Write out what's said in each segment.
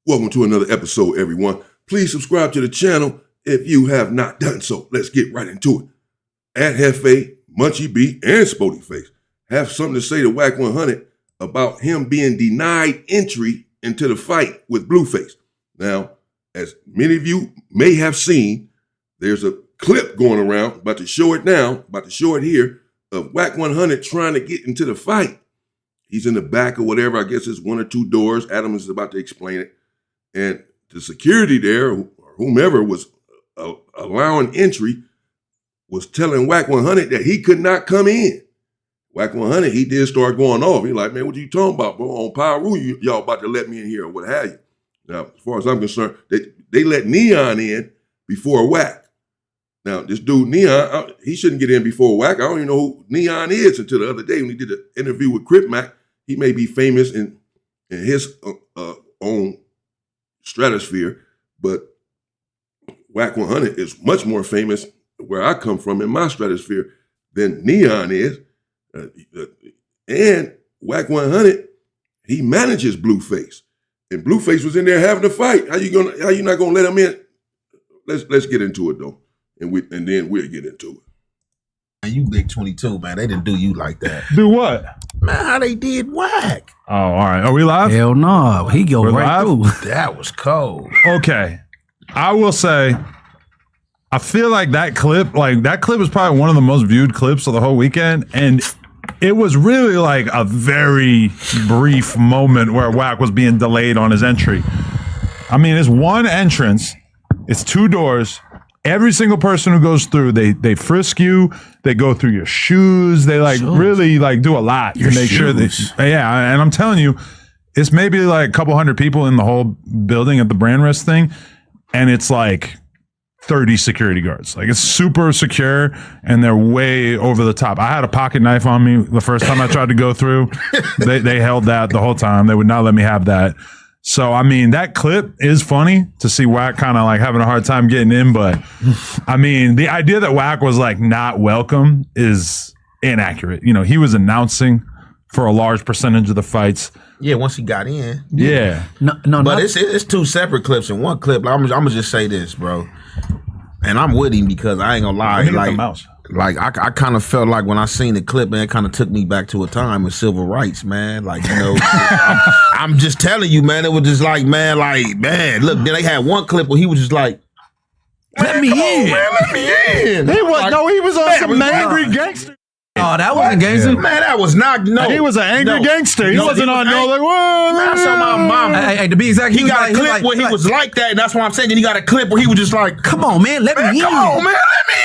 Welcome to another episode, everyone. Please subscribe to the channel if you have not done so. Let's get right into it. At Jefe, Munchie B, and Spody Face have something to say to Wack100 about him being denied entry into the fight with Blueface. Now, as many of you may have seen, there's a clip going around, about to show it now, about to show it here, of Wack100 trying to get into the fight. He's in the back or whatever. I guess it's one or two doors. Adam is about to explain it. And the security there, or whomever was allowing entry, was telling Wack100 that he could not come in. Wack100, he did start going off. He like, man, what you talking about, bro? On Power Rule, y'all about to let me in here or what have you. Now, as far as I'm concerned, they let Neon in before Wack. Now, this dude, Neon, he shouldn't get in before Wack. I don't even know who Neon is until the other day when he did an interview with Crip Mac. He may be famous in his own stratosphere, but Wack100 is much more famous where I come from in my stratosphere than Neon is. And Wack100, he manages Blueface, and Blueface was in there having a fight. How you not gonna let him in? Let's get into it though, and then we'll get into it. Man, you big 22, man. They didn't do you like that. Do what? Man, how they did Wack. Oh, all right. Are we live? Hell no. He go right through. That was cold. Okay. I will say, I feel like that clip was probably one of the most viewed clips of the whole weekend. And it was really like a very brief moment where Wack was being delayed on his entry. I mean, it's one entrance. It's two doors. Every single person who goes through, they frisk you, they go through your shoes, they really do a lot to make sure that, yeah, and I'm telling you, it's maybe like a couple hundred people in the whole building at the brand rest thing, and it's like 30 security guards. Like, it's super secure, and they're way over the top. I had a pocket knife on me the first time I tried to go through. They held that the whole time. They would not let me have that. So, I mean, that clip is funny to see Wack kind of like having a hard time getting in. But, I mean, the idea that Wack was like not welcome is inaccurate. You know, he was announcing for a large percentage of the fights. Yeah, once he got in. Yeah. No, but it's two separate clips. In one clip, I'm going to just say this, bro. And I'm with him because I ain't going to lie. Like I kind of felt like when I seen the clip, man, it kind of took me back to a time of civil rights, man. Like, you know, I'm just telling you, man, it was just like, man, look, then they had one clip where he was just like, let me in. Man, let me in. He was on some angry gangster. Oh, that wasn't gangster. Man, that was not, no. He was an angry gangster. He wasn't on no like, whoa. Man, I saw my mama. Hey, to be exact, he got a clip where he was like that, and that's why I'm saying. Then he got a clip where he was just like, come on, man, let me in. Come on, man, let me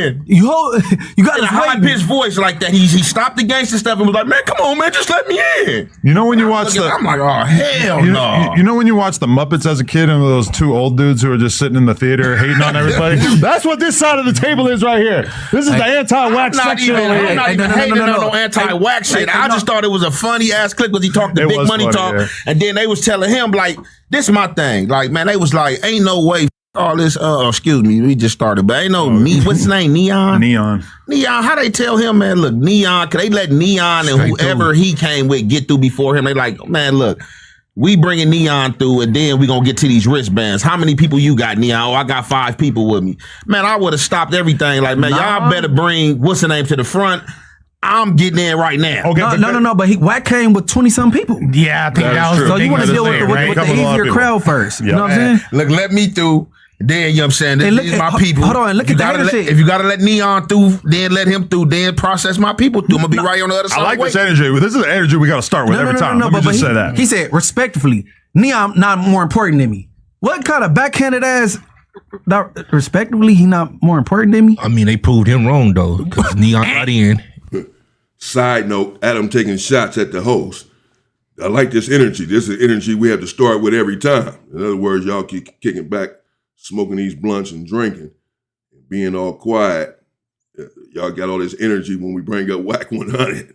in. You got in a high-pitched voice like that. He stopped the gangster stuff and was like, man, come on, man, just let me in. You know when you watch I'm like, oh, hell no. You know when you watch the Muppets as a kid and those two old dudes who are just sitting in the theater hating on everybody? That's what this side of the table is right here. This is the anti-Wack section over here. I'm not even hating on no anti-Wack shit. I just thought it was a funny ass clip because he talked the big money talk, and then they was telling him like, "This is my thing." Like, man, they was like, "Ain't no way." All this, excuse me, we just started, but ain't no what's his name? Neon. How they tell him, man? Look, Neon. Could they let Neon and whoever he came with get through before him? They like, man, look. We bringing Neon through, and then we gonna get to these wristbands. How many people you got, Neon? Oh, I got 5 people with me. Man, I would have stopped everything. Like, man, y'all better bring what's the name to the front. I'm getting in right now. Okay, no. But Wack came with 20-some people. Yeah, I think that was true. So you want to deal with the easier crowd first. You know what I'm saying? Look, let me through. Then, you know what I'm saying? These my people. Hold on, look at that shit. If you got to let Neon through, then let him through, then process my people through. I'm going to be right on the other side. I like this energy. This is the energy we got to start with every time. Let me just say that. He said, respectfully, Neon not more important than me. What kind of backhanded ass, respectively, he not more important than me? I mean, they proved him wrong, though, because Neon got in. Side note, Adam taking shots at the host. I like this energy. This is energy we have to start with every time. In other words, y'all keep kicking back, smoking these blunts and drinking, and being all quiet. Y'all got all this energy when we bring up Wack100.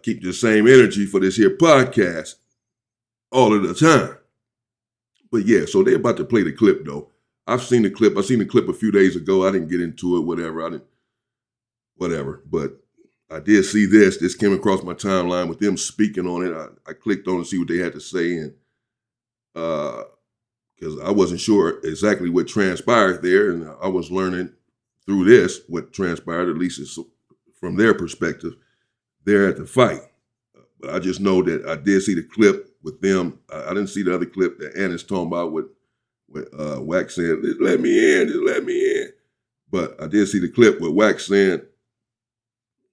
Keep the same energy for this here podcast all of the time. But yeah, so they're about to play the clip though. I've seen the clip. I seen the clip a few days ago. I didn't get into it, whatever. But I did see this. This came across my timeline with them speaking on it. I clicked on to see what they had to say, and because I wasn't sure exactly what transpired there, and I was learning through this what transpired, at least it's from their perspective, there at the fight. But I just know that I did see the clip with them. I didn't see the other clip that Anna's talking about with Wack saying, just let me in. But I did see the clip with Wack saying,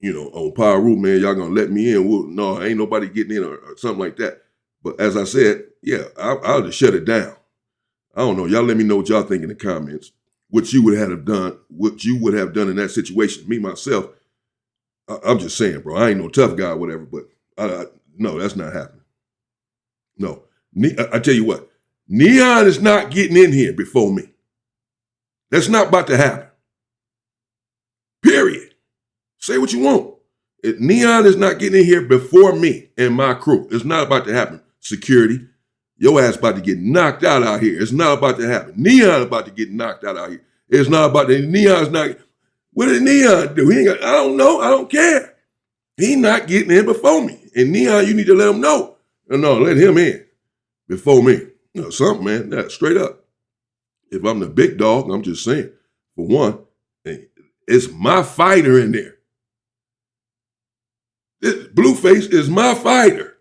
on Power Rule, man, y'all gonna let me in. Well, no, ain't nobody getting in or something like that. But as I said, yeah, I'll just shut it down. I don't know. Y'all let me know what y'all think in the comments. What you would have done in that situation. Me, myself, I'm just saying, bro, I ain't no tough guy or whatever, but no, that's not happening. No. I tell you what, Neon is not getting in here before me. That's not about to happen. Period. Say what you want. Neon is not getting in here before me and my crew. It's not about to happen. Security, your ass about to get knocked out here. It's not about to happen. Neon about to get knocked out here. It's not about that. Neon's not. What did Neon do? I don't know. I don't care. He not getting in before me. And Neon, you need to let him know. No, let him in before me. Something, man. That straight up. If I'm the big dog, I'm just saying. For one, it's my fighter in there. This Blueface is my fighter.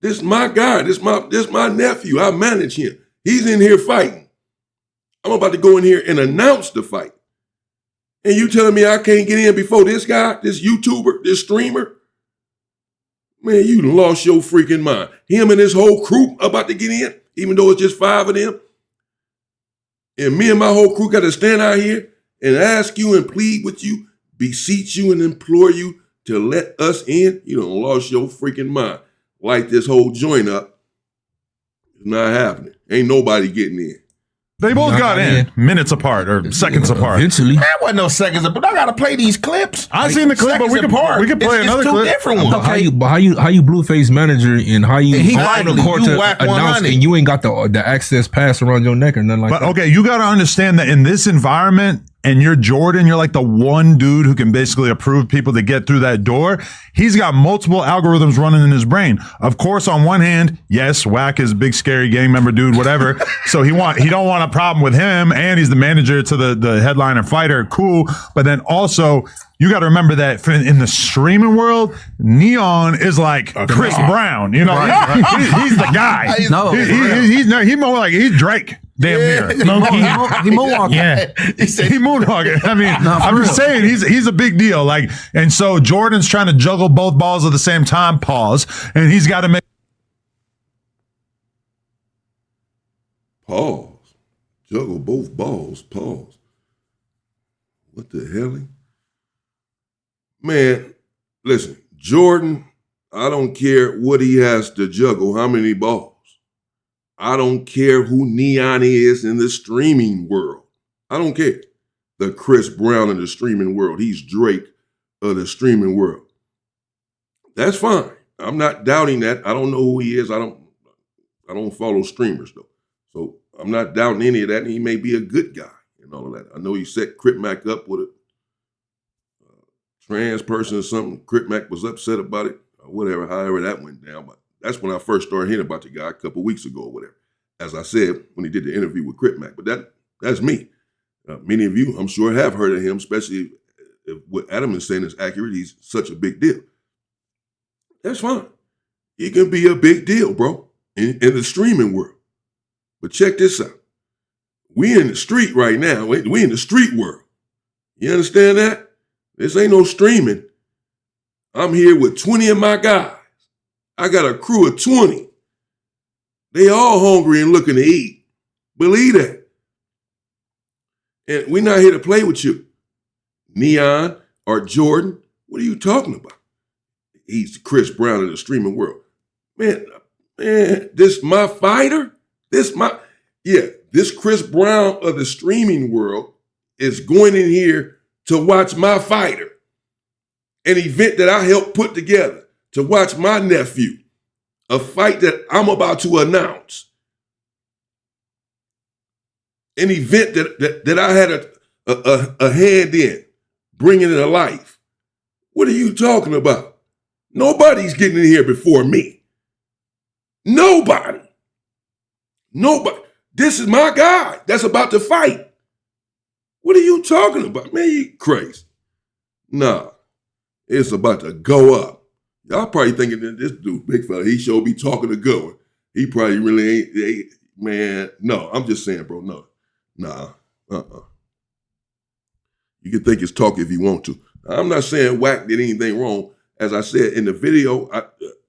This is my guy. This my nephew. I manage him. He's in here fighting. I'm about to go in here and announce the fight. And you telling me I can't get in before this guy, this YouTuber, this streamer? Man, you lost your freaking mind. Him and his whole crew about to get in, even though it's just 5 of them. And me and my whole crew got to stand out here and ask you and plead with you, beseech you and implore you to let us in. You done lost your freaking mind. Light this whole joint up. It's not happening. Ain't nobody getting in. They both got in minutes apart or seconds apart. Eventually. There wasn't no seconds, but I gotta play these clips. I seen the clip, but we could play another two clip. different ones. But how you Blueface manager and how you on the court to Wack announce 100. and you ain't got the access pass around your neck or nothing like But that. okay, you got to understand that in this environment, and you're Jordan, you're like the one dude who can basically approve people to get through that door. He's got multiple algorithms running in his brain. Of course, on one hand, yes, Wack is a big, scary gang member dude, whatever. So he don't want a problem with him, and he's the manager to the headliner fighter. Cool. But then also, you got to remember that in the streaming world, Neon is like Chris Brown. He's the guy. He's more like he's Drake. Damn near. He moonwalking. Yeah. He moonwalking. I mean, I'm just saying he's a big deal. Like, and so Jordan's trying to juggle both balls at the same time, pause, and he's got to make Pause. Juggle both balls. Pause. What the hell? Man, listen, Jordan, I don't care what he has to juggle, how many balls. I don't care who Neon is in the streaming world. I don't care. The Chris Brown in the streaming world. He's Drake of the streaming world. That's fine. I'm not doubting that. I don't know who he is. I don't follow streamers though. So I'm not doubting any of that. And he may be a good guy and all of that. I know he set Crip Mac up with a trans person or something. Crip Mac was upset about it or whatever, however that went down. But that's when I first started hearing about the guy a couple weeks ago or whatever. As I said, when he did the interview with Crip Mac. But that's me. Many of you, I'm sure, have heard of him, especially if what Adam is saying is accurate. He's such a big deal. That's fine. He can be a big deal, bro, in the streaming world. But check this out. We in the street right now. We in the street world. You understand that? This ain't no streaming. I'm here with 20 of my guys. I got a crew of 20. They all hungry and looking to eat. Believe that. And we're not here to play with you. Neon or Jordan, what are you talking about? He's Chris Brown in the streaming world. Man, this my fighter? This Chris Brown of the streaming world is going in here to watch my fighter. An event that I helped put together to watch my nephew. A fight that I'm about to announce. An event that I had a hand in, bringing it to life. What are you talking about? Nobody's getting in here before me. Nobody. Nobody. This is my guy that's about to fight. What are you talking about? Man, you crazy. Nah, it's about to go up. Y'all probably thinking that this dude, big fella, he sure be talking a good one. He probably really ain't, man, no, I'm just saying, bro, no. Nah, You can think it's talk if you want to. I'm not saying Wack did anything wrong. As I said in the video,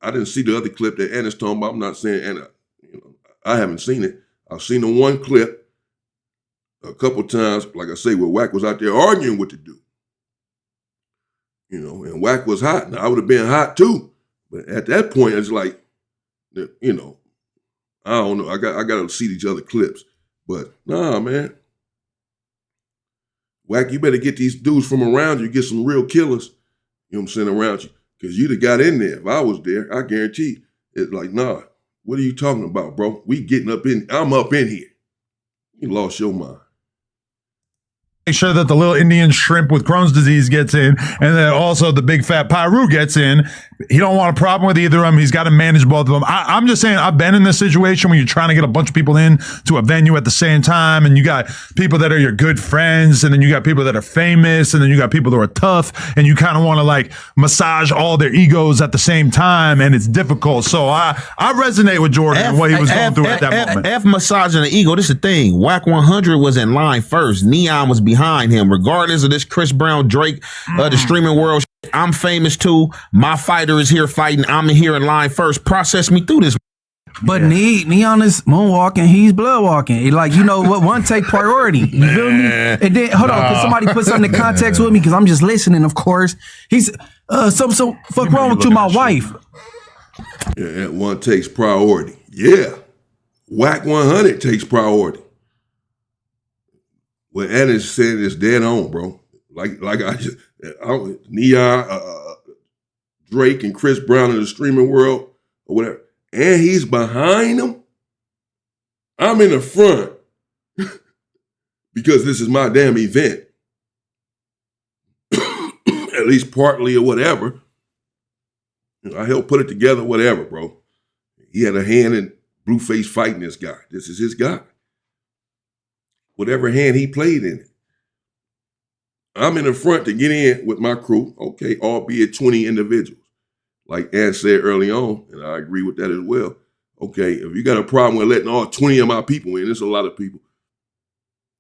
I didn't see the other clip that Anna's talking about. I'm not saying Anna, I haven't seen it. I've seen the one clip a couple times, like I say, where Wack was out there arguing with the dude. And Wack was hot. Now, I would have been hot too. But at that point, it's like, I don't know. I got to see these other clips. But nah, man. Wack, you better get these dudes from around you, get some real killers, you know what I'm saying, around you. Because you'd have got in there. If I was there, I guarantee it's like, nah, what are you talking about, bro? I'm up in here. You lost your mind. Make sure that the little Indian shrimp with Crohn's disease gets in, and then also the big fat Pyru gets in. He don't want a problem with either of them. He's got to manage both of them. I'm just saying, I've been in this situation where you're trying to get a bunch of people in to a venue at the same time, and you got people that are your good friends, and then you got people that are famous, and then you got people that are tough, and you kind of want to like massage all their egos at the same time, and it's difficult. So I resonate with Jordan and what he was going through at that moment. F massaging the ego. This is the thing. Wack100 was in line first. Neon was behind him. Regardless of this Chris Brown, Drake, the streaming world, I'm famous too. My fighter is here fighting. I'm here in line first. Process me through this. But Neon is moonwalking. He's blood walking. Like, you know what? One take priority. You feel me? And then, hold on. Can somebody put something in context with me? Because I'm just listening, of course. He's, so fuck wrong with you, my wife? Yeah, that one takes priority. Yeah. Wack100 takes priority. What Anna's saying is dead on, bro. Like Neon, Drake and Chris Brown in the streaming world or whatever, and he's behind them. I'm in the front because this is my damn event, at least partly or whatever. I helped put it together, whatever, bro. He had a hand in Blueface fighting this guy. This is his guy. Whatever hand he played in it. I'm in the front to get in with my crew, okay, albeit 20 individuals. Like Ann said early on, and I agree with that as well. Okay, if you got a problem with letting all 20 of my people in, there's a lot of people.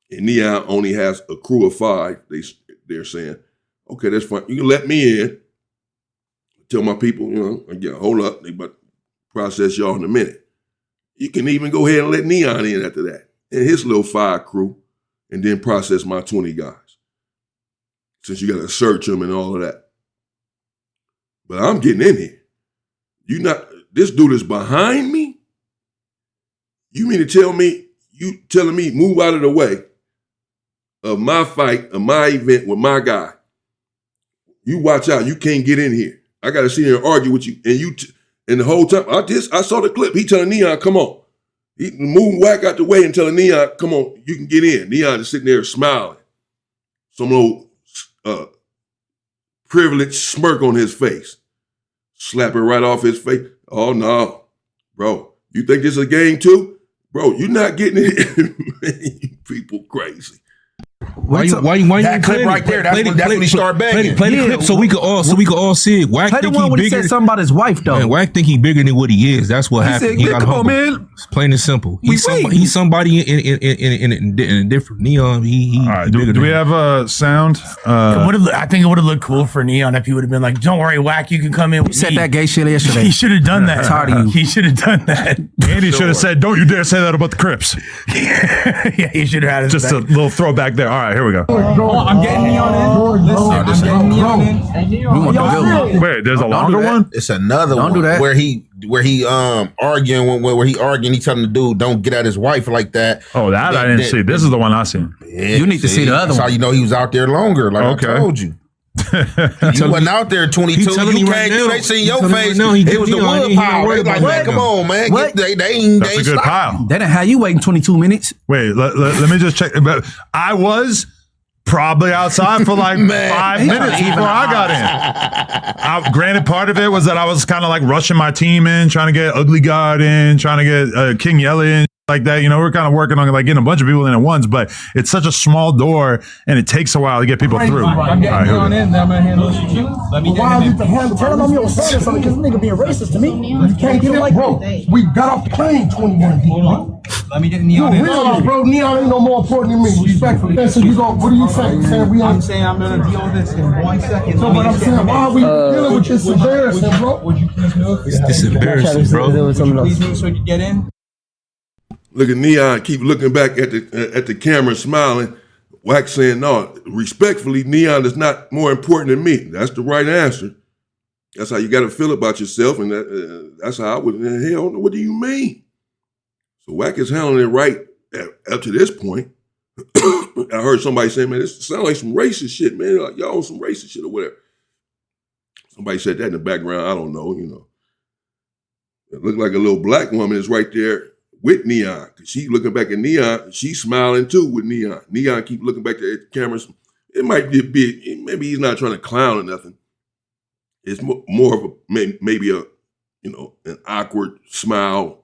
And Neon only has a crew of 5, they're saying. Okay, that's fine. You can let me in. Tell my people, again, hold up, they about to process y'all in a minute. You can even go ahead and let Neon in after that. And his little 5 crew, and then process my 20 guys. Since you got to search them and all of that. But I'm getting in here. This dude is behind me? You mean to tell me, you telling me move out of the way of my fight, of my event with my guy. You watch out, you can't get in here. I got to sit here and argue with you. And the whole time, I saw the clip, he telling Neon, come on. He moving Wack out the way and telling Neon, come on, you can get in. Neon is sitting there smiling. Some old privileged smirk on his face. Slap it right off his face. Oh, no. Bro, you think this is a game too? Bro, you're not getting it. You people crazy. Why you that clip right there? That's when he started begging. Play the clip so we could all see it. Wack play the one when he said something about his wife though. Man, Wack think he bigger than what he is. That's what happened. Said, come on, man. It's plain and simple. He's somebody in a different Neon. All right, do we have a sound? I think it would have looked cool for Neon if he would have been like, "Don't worry, Wack, you can come in." You said that gay shit yesterday. He should have done that. Tired of you. He should have done that. Andy should have said, "Don't you dare say that about the Crips." Yeah, he should have had his just a little throwback there. All right, here we go. I'm getting Neon in. Listen, I'm getting Neon in. Wait, there's a longer one? It's another Don't one do that. where he arguing where he arguing. He telling the dude don't get at his wife like that. Oh, that I didn't see. This is the one I seen. Yeah, you need to see the other that's one. how you know he was out there longer. Like I told you. You wasn't out there 22. You can't do. They seen your face. It was the wood pile. They like, man, come on, man. They ain't. That's a good pile. They didn't have you waiting 22 minutes. Wait, let me just check. I was probably outside for like 5 minutes before I got in. Granted, part of it was that I was kind of like rushing my team in, trying to get Ugly God in, trying to get King Yelly in. like that. You know, we're kind of working on like getting a bunch of people in at once, but it's such a small door and it takes a while to get people through. I'm getting on in, then I'm gonna handle this with you. Let me get in. Tell him I'm your son or something, because this nigga being racist to me. You can't get it like, bro, we got off the plane 21 people. Let me get Neon in. Real, bro, Neon ain't no more important than me, respectfully. So you go, what do you say? I'm saying I'm gonna deal with this in 1 second. No, but I'm saying, why are we dealing with this embarrassing, bro? Would you please move? This is embarrassing, bro. Please move so you get in. Look at Neon keep looking back at the camera, smiling. Wack saying, no, respectfully, Neon is not more important than me. That's the right answer. That's how you got to feel about yourself, and that's how I would. Hell, what do you mean? So Wack is handling it right up to this point. I heard somebody say, man, this sounds like some racist shit, man. Like, y'all on some racist shit or whatever. Somebody said that in the background. I don't know, you know. It looked like a little black woman is right there with Neon. She looking back at Neon. She's smiling too with Neon. Neon keep looking back at the cameras. It might be a bit, maybe he's not trying to clown or nothing. It's more of a, maybe a, you know, an awkward smile,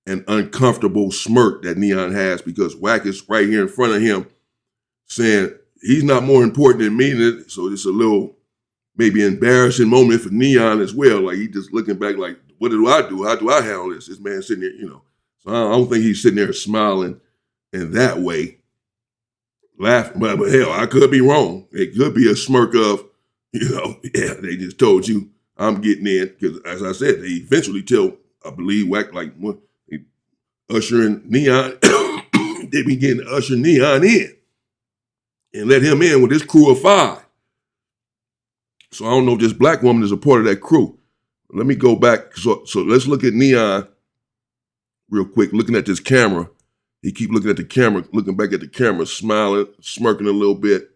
an uncomfortable smirk that Neon has because Wack is right here in front of him saying he's not more important than me. So it's a little maybe embarrassing moment for Neon as well. Like he just looking back like, what do I do? How do I handle this? This man sitting there, you know. So I don't think he's sitting there smiling in that way, laughing. But hell, I could be wrong. It could be a smirk of, you know, yeah, they just told you I'm getting in. Because as I said, they eventually tell, I believe, Wack, like, what, they ushering Neon, they begin to usher Neon in and let him in with his crew of 5. So I don't know if this black woman is a part of that crew. Let me go back. So let's look at Neon real quick, looking at this camera. He keep looking at the camera, looking back at the camera, smiling, smirking a little bit.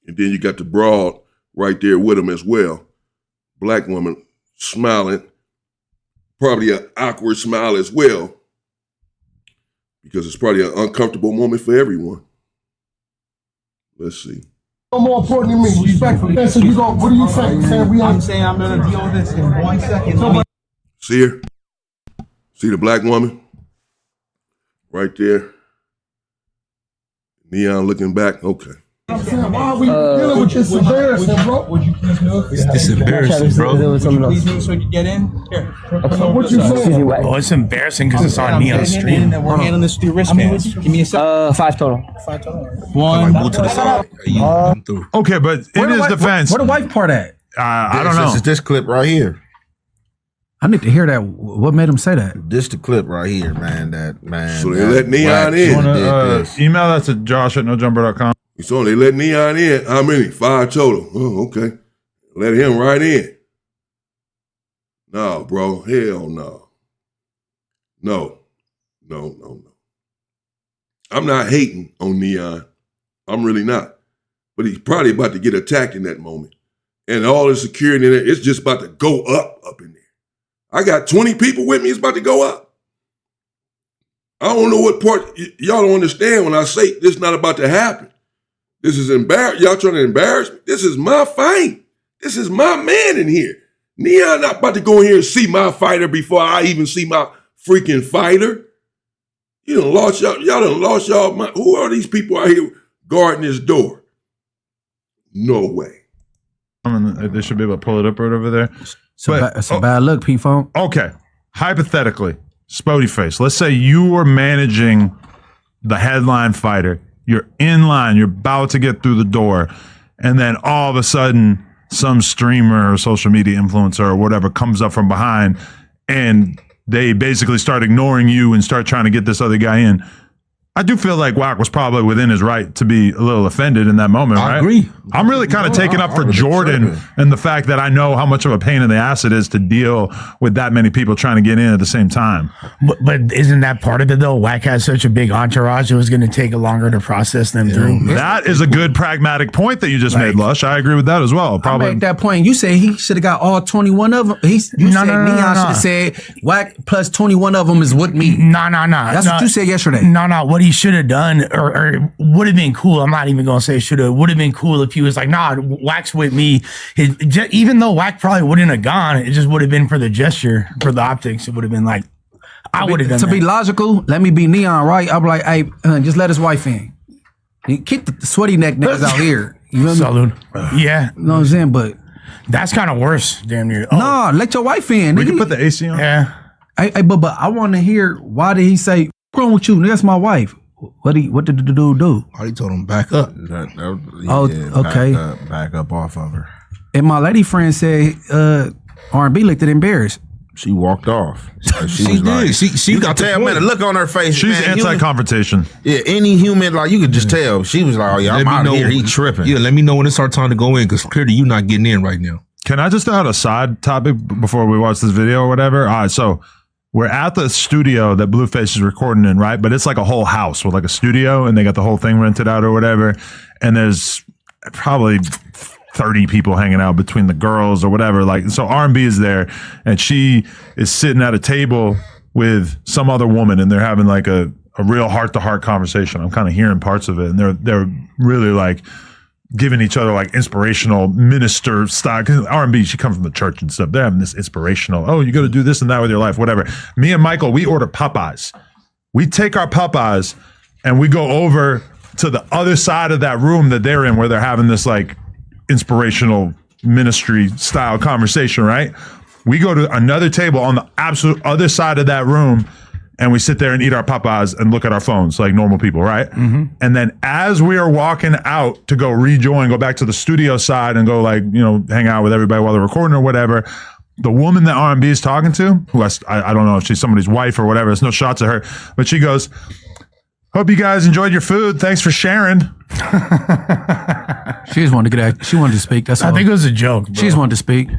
And then you got the broad right there with him as well. Black woman smiling, probably an awkward smile as well, because it's probably an uncomfortable moment for everyone. Let's see. No more important than me, respectfully. So you go, what do you say? I'm saying I'm gonna deal with this in 1 second. See her? See the black woman? Right there. Neon looking back. Okay. I'm saying, why are we dealing with this embarrassing, bro? Would you please move? This is embarrassing, bro. Please move so you get in. Here. What you saying? Oh, it's embarrassing because it's on me on the stream. We're handling this through wristbands. Give me a second. 5 total. 5 total. One. Move to the side. I'm through. Okay, but in his defense, Where the wife part at? I don't know. This is this clip right here. I need to hear that. What made him say that? This the clip right here, man. That man. So they let Neon Wack in. did Email that to josh@nojumper.com. So they let Neon in. How many? 5 total. Oh, okay. Let him right in. No, bro. Hell no. No. I'm not hating on Neon. I'm really not. But he's probably about to get attacked in that moment. And all the security in there, it's just about to go up in there. I got 20 people with me. It's about to go up. I don't know what part y'all don't understand when I say this is not about to happen. This is embarrassing. Y'all trying to embarrass me? This is my fight. This is my man in here. Neon not about to go in here and see my fighter before I even see my freaking fighter. You done lost y'all. Y'all done lost y'all mind. Who are these people out here guarding this door? No way. They should be able to pull it up right over there. It's a bad look, P-Phone. Okay. Hypothetically, Spody Face, let's say you were managing the headline fighter. You're in line. You're about to get through the door. And then all of a sudden, some streamer or social media influencer or whatever comes up from behind and they basically start ignoring you and start trying to get this other guy in. I do feel like Wack was probably within his right to be a little offended in that moment, right? I agree. I'm really kind of taking up for Jordan and the fact that I know how much of a pain in the ass it is to deal with that many people trying to get in at the same time. But isn't that part of it, though? Wack has such a big entourage, it was going to take longer to process them through. That is a good pragmatic point that you just made, Lush. I agree with that as well. Probably. I made that point. You say he should have got all 21 of them. Neon should have said Wack plus 21 of them is with me. No. That's what you said yesterday. No. What he should have done, or would have been cool. I'm not even going to say should have. Would have been cool if he was like, nah, Wack's with me. Even though Wack probably wouldn't have gone, it just would have been for the gesture, for the optics. It would have been like, I would have done to that. be logical, let me be Neon, right? I'll be like, hey, just let his wife in. Keep the sweaty neck niggas out here. You know Salud. Yeah. You know what I'm saying? But that's kind of worse, damn near. Oh. nah, let your wife in. We nigga. can put the AC on. Yeah. Hey, but I want to hear, why did he say, what's wrong with you? That's my wife. What did the dude do? Oh, he told him back up. Okay. Back up off of her. And my lady friend said R&B looked embarrassed. She walked off. She did. She You got could the tell, man, the point. look on her face. She's man, anti-confrontation. Yeah, any human, like, you could just tell. She was like, oh, yeah, I'm out of here. He tripping. Yeah, let me know when it's our time to go in, because clearly you not getting in right now. Can I just add a side topic before we watch this video or whatever? All right, so we're at the studio that Blueface is recording in, right? But it's like a whole house with like a studio, and they got the whole thing rented out or whatever. And there's probably 30 people hanging out between the girls or whatever. Like, so R&B is there, and she is sitting at a table with some other woman, and they're having like a real heart-to-heart conversation. I'm kind of hearing parts of it, and they're really like giving each other like inspirational minister style. Cause R&B, she comes from the church and stuff. They're having this inspirational, oh, you got to do this and that with your life, whatever. Me and Michael, we order Popeyes. We take our Popeyes and we go over to the other side of that room that they're in, where they're having this like inspirational ministry style conversation, right? We go to another table on the absolute other side of that room, and we sit there and eat our Popeyes and look at our phones like normal people, right? Mm-hmm. And then as we are walking out to go go back to the studio side and go like, you know, hang out with everybody while they're recording or whatever, the woman that R&B is talking to, who I don't know if she's somebody's wife or whatever, there's no shots of her, but she goes, hope you guys enjoyed your food. Thanks for sharing. She just wanted to get out. She wanted to speak. That's all. I think it was a joke. Bro. She just wanted to speak.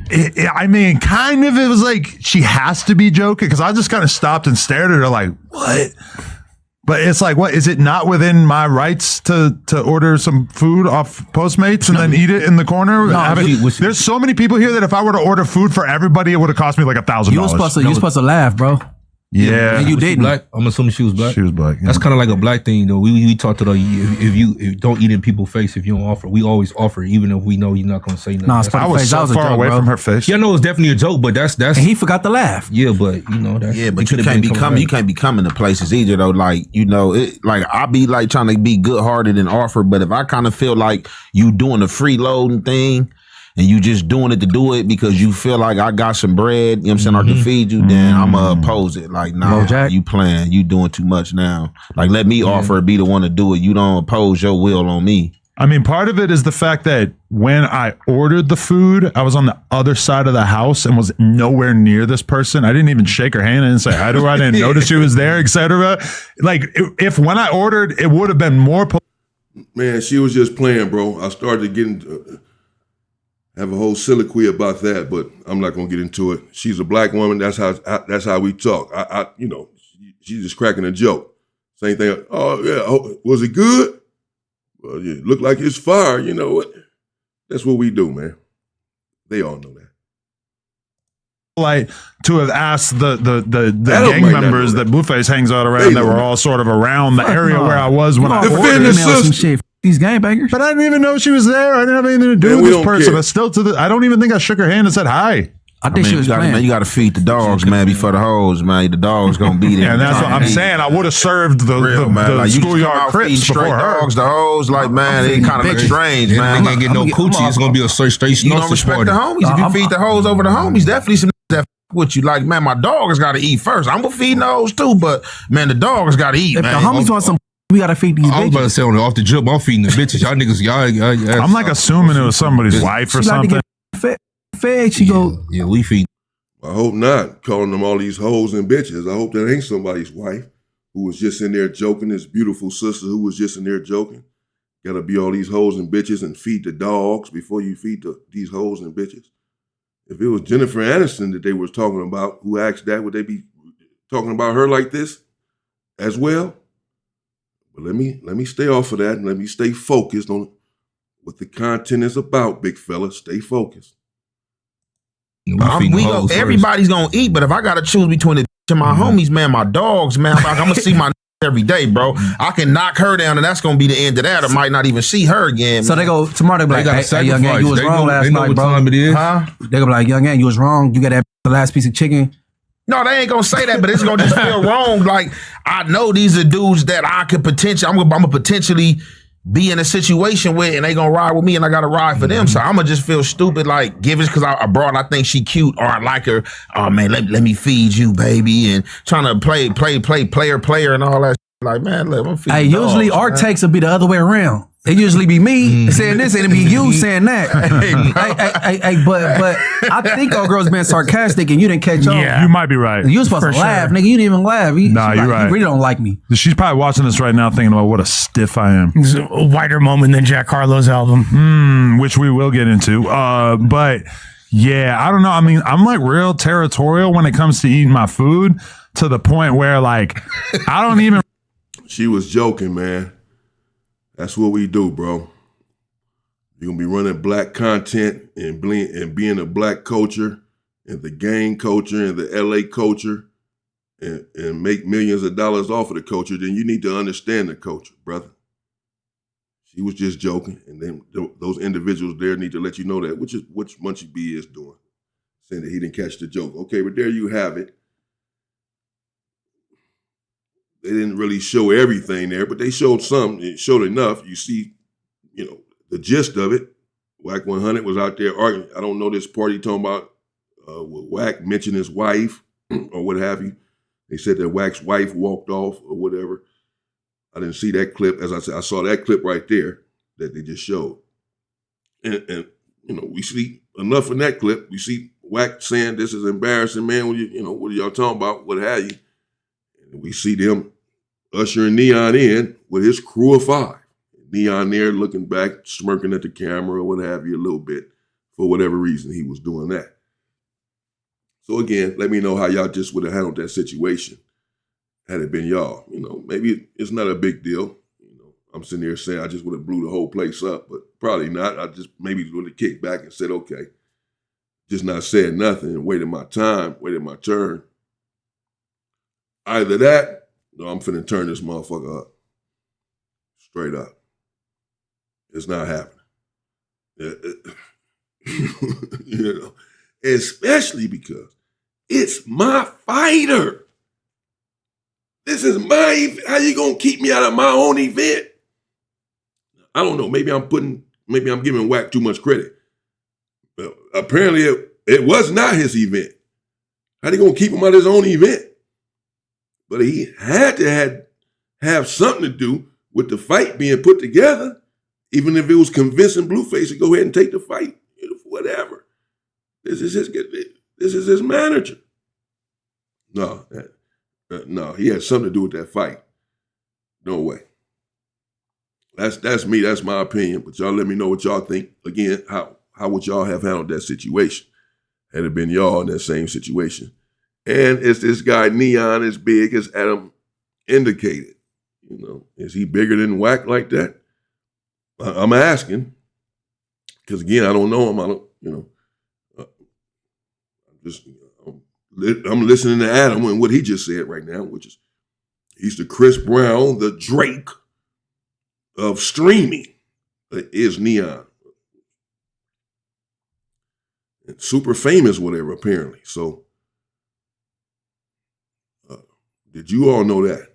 I mean, kind of, it was like she has to be joking, because I just kind of stopped and stared at her like, what? But it's like, what? Is it not within my rights to order some food off Postmates and then eat it in the corner? There's so many people here that if I were to order food for everybody, it would have cost me like $1,000. You were supposed to laugh, bro. Yeah, and you didn't. Black? I'm assuming she was black. She was black. Yeah. That's kind of like a black thing, though. We talked to if you don't eat in people's face if you don't offer. We always offer, even if we know you're not going to say nothing. Nah, I was so far away from her face. Yeah, I know it's definitely a joke, but that's. And he forgot to laugh. Yeah, but you know that's. Yeah, but you can't be coming to places either though. Like, you know, like I be like trying to be good hearted and offer, but if I kind of feel like you doing a freeloading thing, and you just doing it to do it because you feel like I got some bread, you know what I'm saying, I can feed you, then I'm going to oppose it. Like, nah, you playing, you doing too much now. Like, let me offer, be the one to do it. You don't impose your will on me. I mean, part of it is the fact that when I ordered the food, I was on the other side of the house and was nowhere near this person. I didn't even shake her hand. I didn't say hi to her. I didn't notice she was there, etc. Like, if when I ordered, it would have been more. Man, she was just playing, bro. I started getting... have a whole soliloquy about that, but I'm not gonna get into it. She's a black woman. That's how we talk. You know, she's just cracking a joke. Same thing. Oh yeah, was it good? Well, yeah, looked like it's fire. You know what? That's what we do, man. They all know that. Like to have asked the gang members that Blueface hangs out around that were all sort of around the area where I was when I ordered some shit. These gangbangers. But I didn't even know she was there. I didn't have anything to do with this person. I still I don't even think I shook her hand and said hi. I think she was playing. Man, you got to feed the dogs, man, before the hoes, man. The dogs gonna be there. And that's what I'm saying. I would have served the like, schoolyard crips before her. Dogs, the hoes, like, man, it kind of look strange, man. They can't get no coochie. It's gonna be a straight. You don't respect the homies. If you feed the hoes over the homies, definitely some that with you. Like, man, my dogs got to eat first. I'm gonna feed the hoes too, but man, the dogs got to eat. If man, the homies want some. We gotta feed these bitches. I was about to say off the jump, I'm feeding the bitches. Y'all niggas, y'all. I'm like assuming it was somebody's wife or something. Fed, she go. Yeah, we feed. I hope not, calling them all these hoes and bitches. I hope that ain't somebody's wife who was just in there joking, this beautiful sister who was just in there joking. Gotta be all these hoes and bitches and feed the dogs before you feed these hoes and bitches. If it was Jennifer Aniston that they was talking about, who asked that, would they be talking about her like this as well? But let me stay off of that and let me stay focused on what the content is about, big fella. Stay focused. Everybody's gonna eat, but if I gotta choose between the and my homies, man, my dogs, man, I'm gonna see my every day, bro. I can knock her down, and that's gonna be the end of that. I might not even see her again. So man. They go tomorrow. They be like, "Hey, young man, you was wrong last night, bro." Time it is. Huh? They go be like, "Young man, you was wrong. You got that the last piece of chicken. No, they ain't gonna say that, but it's gonna just feel wrong. Like, I know these are dudes that I could potentially, I'm gonna potentially be in a situation with, and they gonna ride with me, and I gotta ride for them. So I'm gonna just feel stupid, like, give it because I brought, I think she cute, or I like her. Oh man, let me feed you, baby, and trying to play player, and all that. Like, man, look, I'm feeding. Hey, usually dogs, our man. takes will be the other way around. It usually be me saying this, and it be you saying that. Hey, but I think our girl's been sarcastic, and you didn't catch on. You might be right. You was supposed to laugh, nigga. You didn't even laugh. Nah, you're right. You really don't like me. She's probably watching this right now, thinking about what a stiff I am. It's a wider moment than Jack Harlow's album, which we will get into. But yeah, I don't know. I mean, I'm like real territorial when it comes to eating my food, to the point where like I don't even. She was joking, man. That's what we do, bro. You're going to be running black content and being a black culture and the gang culture and the LA culture and make millions of dollars off of the culture, then you need to understand the culture, brother. She was just joking, and then those individuals there need to let you know that, which Munchie B is doing, saying that he didn't catch the joke. Okay, but there you have it. They didn't really show everything there, but they showed some. It showed enough. You see, the gist of it. Wack100 was out there arguing. I don't know this party talking about Wack mentioned his wife or what have you. They said that Wack's wife walked off or whatever. I didn't see that clip. As I said, I saw that clip right there that they just showed. And we see enough in that clip. We see Wack saying this is embarrassing, man. What are y'all talking about? What have you? We see them ushering Neon in with his crew of 5. Neon there looking back, smirking at the camera or what have you a little bit. For whatever reason, he was doing that. So again, let me know how y'all just would have handled that situation had it been y'all. Maybe it's not a big deal. I'm sitting there saying I just would have blew the whole place up, but probably not. I just maybe would have kicked back and said, okay, just not said nothing and waited my time, waited my turn. Either that, or I'm finna turn this motherfucker up. Straight up. It's not happening. Especially because it's my fighter. This is my event. How you gonna keep me out of my own event? I don't know. Maybe I'm giving Wack too much credit. But apparently it was not his event. How they gonna keep him out of his own event? But he had to have something to do with the fight being put together, even if it was convincing Blueface to go ahead and take the fight, whatever. This is his manager. No, he had something to do with that fight. No way. That's me. That's my opinion. But y'all let me know what y'all think. Again, how would y'all have handled that situation had it been y'all in that same situation? And is this guy Neon as big as Adam indicated? Is he bigger than Wack like that? I'm asking. Because again, I don't know him. I'm listening to Adam and what he just said right now, which is he's the Chris Brown, the Drake of streaming, is Neon. And super famous, whatever, apparently. So, did you all know that?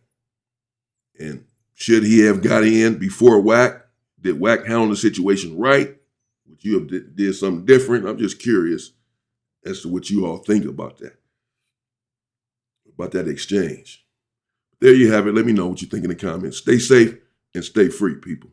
And should he have got in before Wack? Did Wack handle the situation right? Would you have did something different? I'm just curious as to what you all think about that exchange. There you have it. Let me know what you think in the comments. Stay safe and stay free, people.